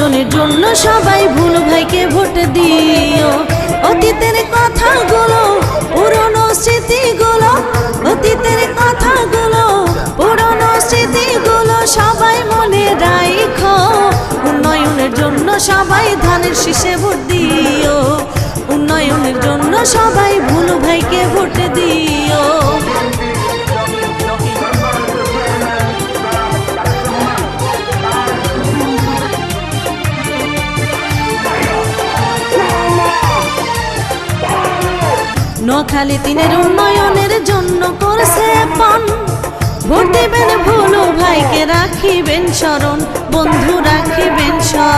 উন্নয়নের জন্য সবাই ভুলু ভাইকে ভোট দিও। অতীতের কথাগুলো পুরনো স্মৃতিগুলো, অতীতের কথাগুলো পুরনো স্মৃতিগুলো সবাই মনে রাখো। উন্নয়নের জন্য সবাই ধানের শীষে ভোট দিও। উন্নয়নের জন্য সবাই ভুলু ভাইকে ভোট দিও। নোয়াখালী 3-এর উন্নয়নের জন্য করছে পণ, ভোট দিবেন ভুলু ভাইকে, রাখিবেন স্মরণ বন্ধু, রাখিবেন স্মরণ।